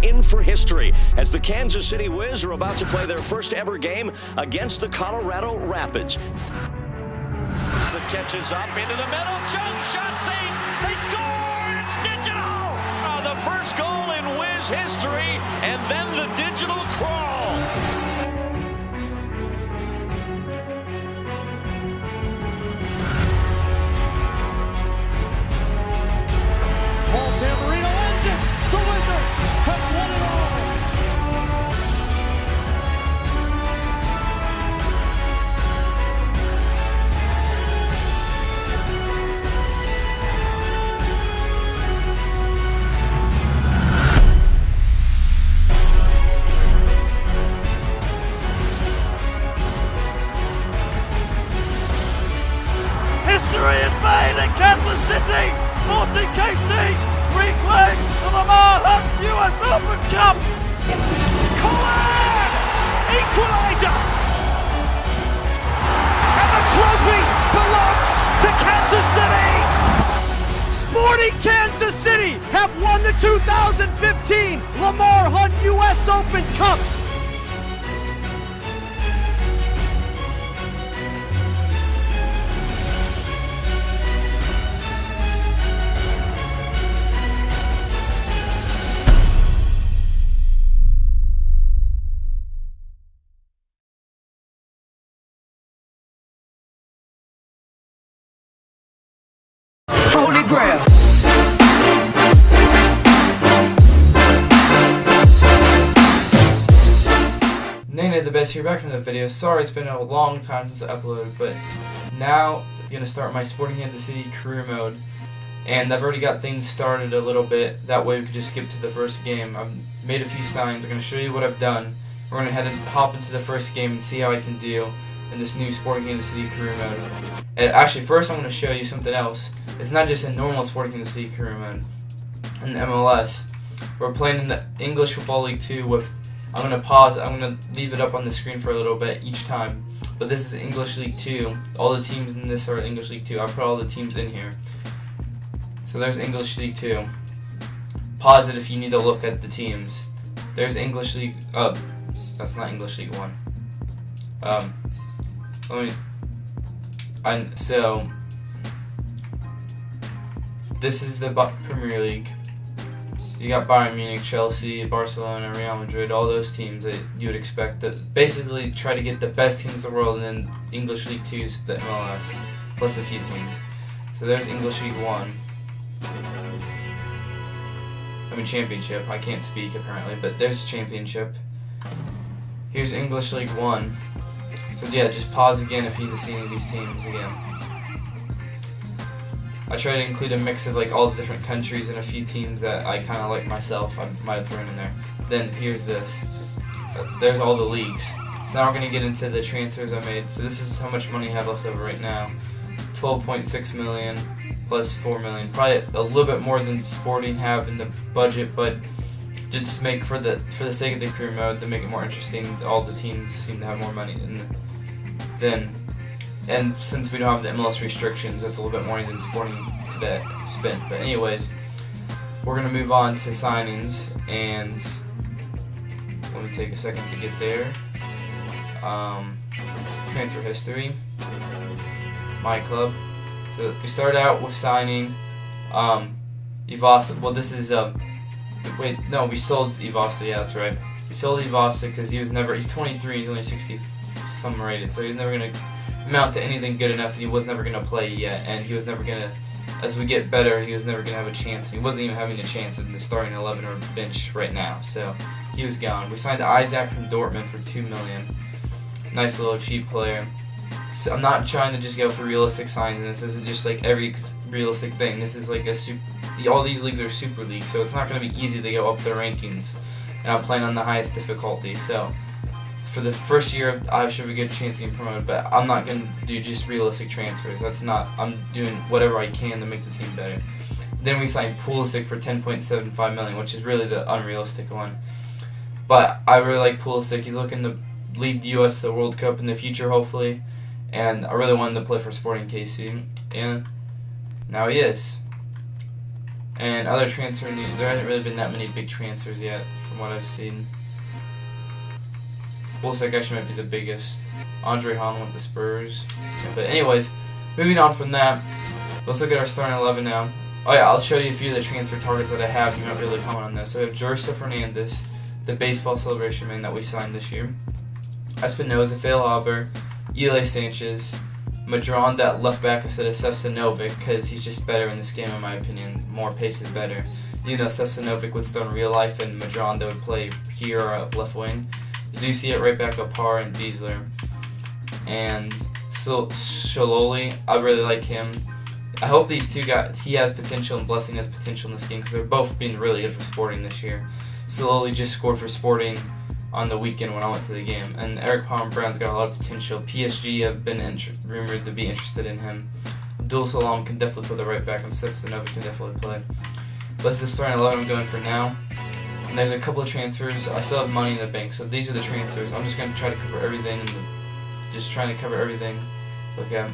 in for history as the Kansas City Wiz are about to play their first ever game against the Colorado Rapids. The catches up into the middle, jump shot, save, they score, it's digital! The first goal in Wiz history, and then the digital crawl. Paul Tamburino ends it. The Wizards have won it all. History is made in Kansas City. Sporting KC reclaim the Lamar Hunt US Open Cup. Colin! Equalizer! And the trophy belongs to Kansas City! Sporting Kansas City have won the 2015 Lamar Hunt US Open Cup. Holy Grail. Nana the Best here, back from the video. Sorry it's been a long time since I uploaded, but now I'm going to start my Sporting Kansas City career mode. And I've already got things started a little bit, that way we could just skip to the first game. I've made a few signs, I'm going to show you what I've done. We're going to hop into the first game and see how I can do in this new Sporting Kansas City career mode. And actually, first I'm going to show you something else. It's not just a normal Sporting Kansas City career mode. In MLS, we're playing in the English Football League 2 with, I'm going to pause, I'm going to leave it up on the screen for a little bit each time. But this is English League 2. All the teams in this are English League 2. I put all the teams in here. So there's English League 2. Pause it if you need to look at the teams. There's English League, that's not English League 1. So this is the Premier League. You got Bayern Munich, Chelsea, Barcelona, Real Madrid, all those teams that you would expect. That basically try to get the best teams in the world, and then English League 2 is the MLS, plus a few teams. So there's English League 1. I mean Championship. I can't speak apparently, but there's Championship. Here's English League 1. So yeah, just pause again if you need to see any of these teams again. I try to include a mix of like all the different countries and a few teams that I kind of like myself. I might have thrown in there. Then here's this. There's all the leagues. So now we're going to get into the transfers I made. So this is how much money I have left over right now. 12.6 million plus 4 million. Probably a little bit more than Sporting have in the budget, but just make for the sake of the career mode to make it more interesting. All the teams seem to have more money and since we don't have the MLS restrictions, that's a little bit more than Sporting could spend. But anyways, we're gonna move on to signings, and let me take a second to get there. Transfer history, my club. So we start out with signing Iwasa. Well, this is wait, no, we sold Iwasa. Yeah, that's right. We sold Iwasa because he's 23. He's only 60 some rated, so he's never gonna amount to anything good enough. He was never gonna play yet, and he was never gonna. As we get better, he was never gonna have a chance. He wasn't even having a chance in the starting 11 or bench right now, so he was gone. We signed Isaac from Dortmund for $2 million. Nice little cheap player. So I'm not trying to just go for realistic signs, and this isn't just like every realistic thing. This is like all these leagues are super leagues, so it's not gonna be easy to go up their rankings. And I'm playing on the highest difficulty, so for the first year, I should have a good chance of getting promoted, but I'm not going to do just realistic transfers. I'm doing whatever I can to make the team better. Then we signed Pulisic for $10.75 million, which is really the unrealistic one. But I really like Pulisic. He's looking to lead the U.S. to the World Cup in the future, hopefully. And I really wanted to play for Sporting KC, and now he is. And other transfer news, there hasn't really been that many big transfers yet from what I've seen. Pulisic actually might be the biggest. Andre Hahn with the Spurs. Yeah, but anyways, moving on from that, let's look at our starting 11 now. Oh yeah, I'll show you a few of the transfer targets that I have. You might be able to comment on this. So we have Jersa Fernandez, the baseball celebration man that we signed this year. Espinoza, Feilhaber, Eli Sanchez, Madron, that left back instead of Sefcovic, because he's just better in this game in my opinion. More pace is better. You know, Sefcovic would start in real life, and Madron that would play here or up left wing. Zusi at right back, Apar and Beasler. And Shaloli, I really like him. I hope these two he has potential and Blessing has potential in this game because they're both been really good for Sporting this year. Shaloli just scored for Sporting on the weekend when I went to the game. And Eric Palmer Brown's got a lot of potential. PSG have been rumored to be interested in him. Abdul Salam can definitely play the right back, and Sefcovic can definitely play. That's the starting 11 I'm going for now. And there's a couple of transfers. I still have money in the bank, so these are the transfers. I'm just going to try to cover everything. Just trying to cover everything. Okay.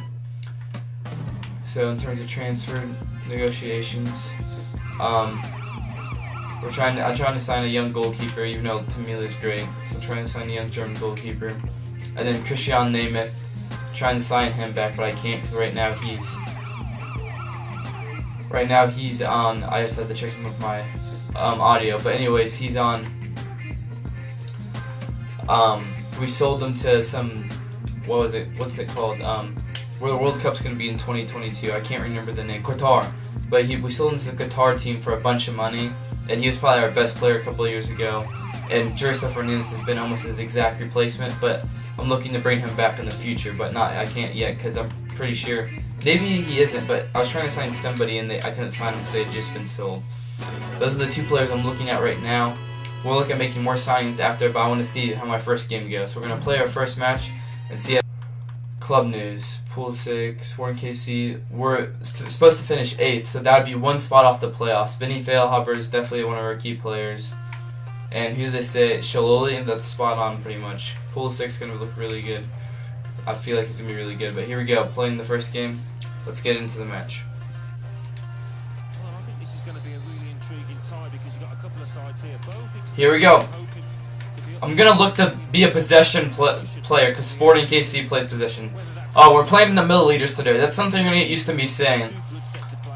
So in terms of transfer negotiations, I'm trying to sign a young goalkeeper, even though Tamila is great. So I'm trying to sign a young German goalkeeper, and then Christian Nemeth, trying to sign him back, but I can't because right now he's on. I just had to check some of my audio, but anyways, he's on. We sold him to some. What's it called? Where the World Cup's going to be in 2022. I can't remember the name. Qatar. But we sold him to the Qatar team for a bunch of money. And he was probably our best player a couple of years ago. And Jersa Fernandez has been almost his exact replacement. But I'm looking to bring him back in the future. But I can't yet because I'm pretty sure. Maybe he isn't. But I was trying to sign somebody and I couldn't sign him because they had just been sold. Those are the two players I'm looking at right now. We'll look at making more signings after. But I want to see how my first game goes. So we're going to play our first match and see how. Club news, Pool 6, Sporting KC, we're supposed to finish 8th, so that would be one spot off the playoffs. Benny Feilhaber is definitely one of our key players. And who do they say? Shaloli, that's spot on pretty much. Pool 6 is going to look really good. I feel like he's going to be really good, but here we go, playing the first game. Let's get into the match. Well, I think this is going to be a really intriguing tie because you've got a couple of sides here. Here we go. I'm going to look to be a possession player because Sporting KC plays possession. Oh, we're playing the milliliters today. That's something I'm going to get used to me saying.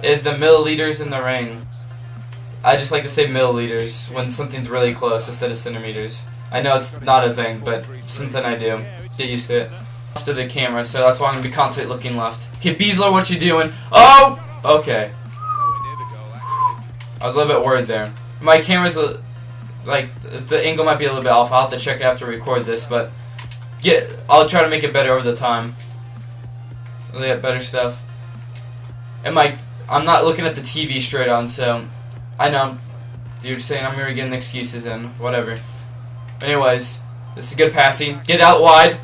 Is the milliliters in the rain. I just like to say milliliters when something's really close instead of centimeters. I know it's not a thing, but it's something I do. Get used to it. To the camera, so that's why I'm going to be constantly looking left. Okay, Beasler, what you doing? Oh! Okay. I was a little bit worried there. My camera's like the angle might be a little bit off. I'll have to check it after we record this, but I'll try to make it better over the time. We'll get better stuff. And I'm not looking at the TV straight on, so I know you're saying I'm really getting excuses in whatever. But anyways, this is good passing. Get out wide.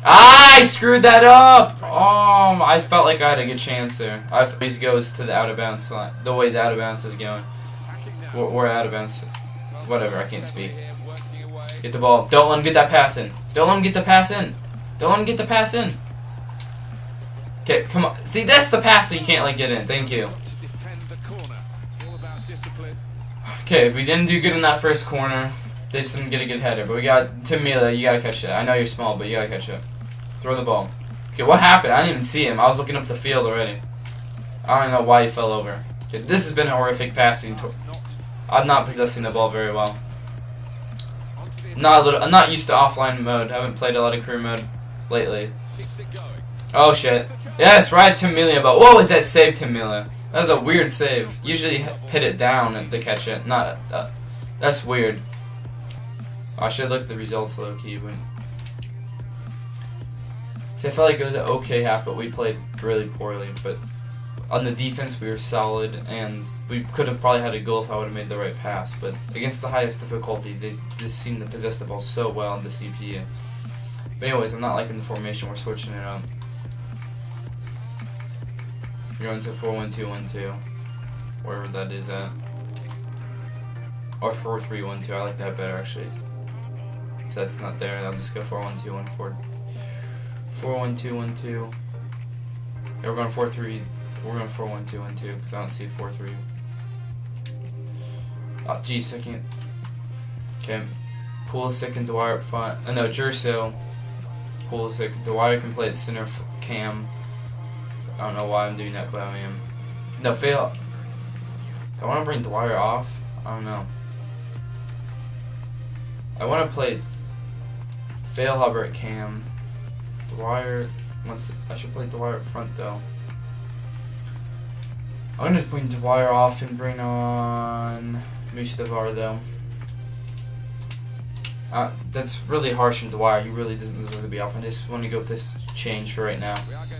I screwed that up. I felt like I had a good chance there. Always goes to the out of bounds line. The way the out of bounds is going. We're out of bounds. Whatever, I can't speak. Get the ball. Don't let him get that pass in. Don't let him get the pass in. Don't let him get the pass in. Okay, come on. See, that's the pass that you can't get in. Thank you. Okay, we didn't do good in that first corner. They just didn't get a good header. But we got Tamila. You gotta catch that. I know you're small, but you gotta catch it. Throw the ball. Okay, what happened? I didn't even see him. I was looking up the field already. I don't know why he fell over. Okay, this has been horrific passing. I'm not possessing the ball very well. I'm not used to offline mode. I haven't played a lot of career mode lately. Oh shit. Yes, right to Tamila. But what was that save, Tamila? That was a weird save. Usually hit it down to catch it. Not. That's weird. I should look at the results low key. See, I felt like it was an okay half, but we played really poorly. But on the defense, we were solid, and we could have probably had a goal if I would have made the right pass. But against the highest difficulty, they just seem to possess the ball so well in the CPU. But anyways, I'm not liking the formation. We're switching it up. We're going to 4-1-2-1-2, wherever that is at. Or 4-3-1-2. I like that better, actually. If that's not there, I'll just go 4-1-2-1-4. 4-1-2-1-2. Yeah, we're going 4-3. We're going 4-1-2-1-2 because I don't see 4-3. Oh, geez, I can't. Okay. Pulisic and Dwyer up front. No, Jerso. Pulisic. Dwyer can play at center for Cam. I don't know why I'm doing that, but I am. No, fail. Do I want to bring Dwyer off? I don't know. I want to play Failhaber at Cam. Dwyer wants to, I should play Dwyer up front though. I'm going to bring Dwyer off and bring on Mustavar though. That's really harsh on Dwyer. He really doesn't deserve to be off. I just want to go with this change for right now.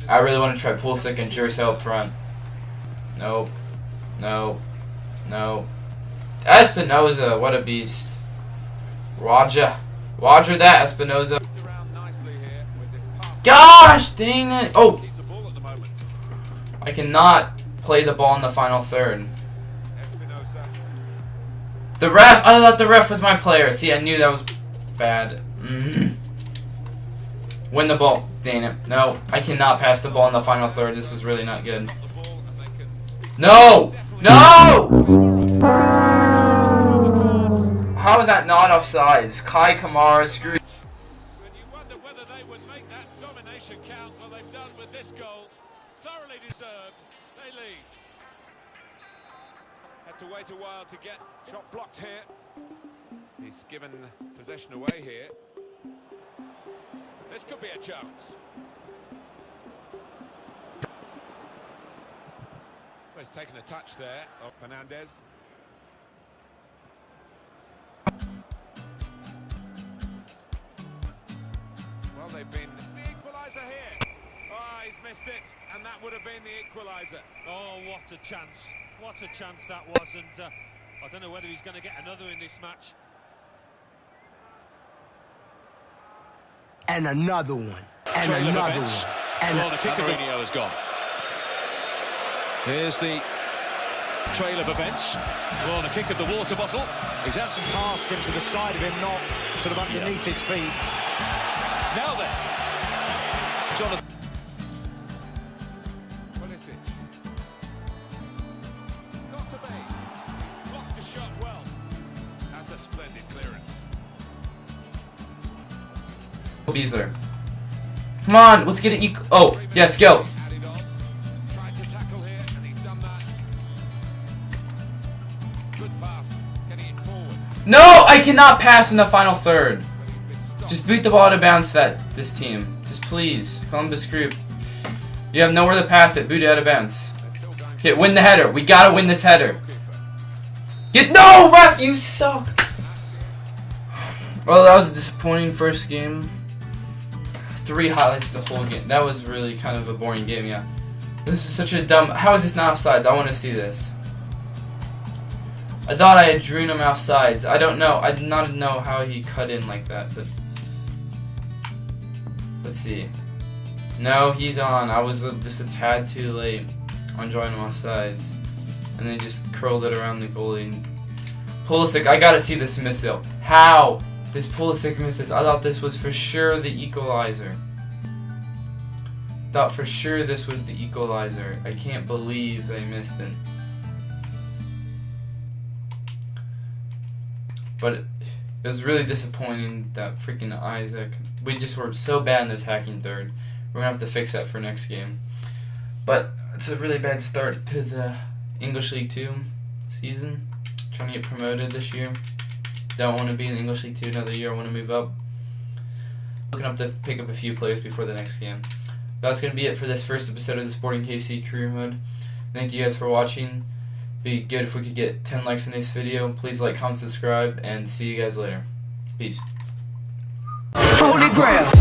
I really want to try Pulisic and Jerso up front. Nope. No. No. Espinoza, what a beast. Roger that, Espinoza. Gosh, dang it. Oh. I cannot play the ball in the final third. The ref, I thought the ref was my player. See, I knew that was bad. Win the ball. Dang it. No, I cannot pass the ball in the final third. This is really not good. No! No! How is that not offsides? Kai Kamara screwed. And you wonder whether they would make that domination count. Well, they've done with this goal. Thoroughly deserved. They lead. Had to wait a while to get shot blocked here. He's given possession away here. This could be a chance. Well, he's taken a touch there of Fernandez. Well, they've been the equaliser here. Oh, he's missed it, and that would have been the equaliser. Oh, what a chance. What a chance that was, and I don't know whether he's going to get another in this match. And another one. And Trail of another events. one. And Well, the kick of Mourinho has gone. Here's the trail of events. Well, the kick of the water bottle. He's had some past him to the side of him, not sort of underneath his feet. Now then, Jonathan. Pulisic. Got to be. He's blocked the shot well. That's a splendid clearance. Beasler. Come on, let's get it. Oh, yes, go. Added on. Tried to tackle here, and he's done that. Good pass. Getting it forward. No, I cannot pass in the final third. Just boot the ball out of bounds, this team. Just please, Columbus Crew. You have nowhere to pass it. Boot it out of bounds. Okay, win the header. We gotta win this header. No, ref, you suck. Well, that was a disappointing first game. 3 highlights the whole game. That was really kind of a boring game, yeah. This is such a dumb. How is this not offsides? I want to see this. I thought I had drew him offsides. I don't know. I did not know how he cut in like that, but let's see. No, he's on. I was just a tad too late on drawing him offsides, and then just curled it around the goalie. Pulisic, I gotta see this miss though. How? This Pulisic misses. I thought this was for sure the equalizer. Thought for sure this was the equalizer. I can't believe they missed it. But it was really disappointing that freaking Isaac. We just were so bad in this hacking third. We're gonna have to fix that for next game. But it's a really bad start to the English League 2 season. Trying to get promoted this year. Don't want to be in English League 2 another year. I want to move up. Looking up to pick up a few players before the next game. That's going to be it for this first episode of the Sporting KC Career Mode. Thank you guys for watching. Be good if we could get 10 likes in this video. Please like, comment, subscribe, and see you guys later. Peace. Holy Grail.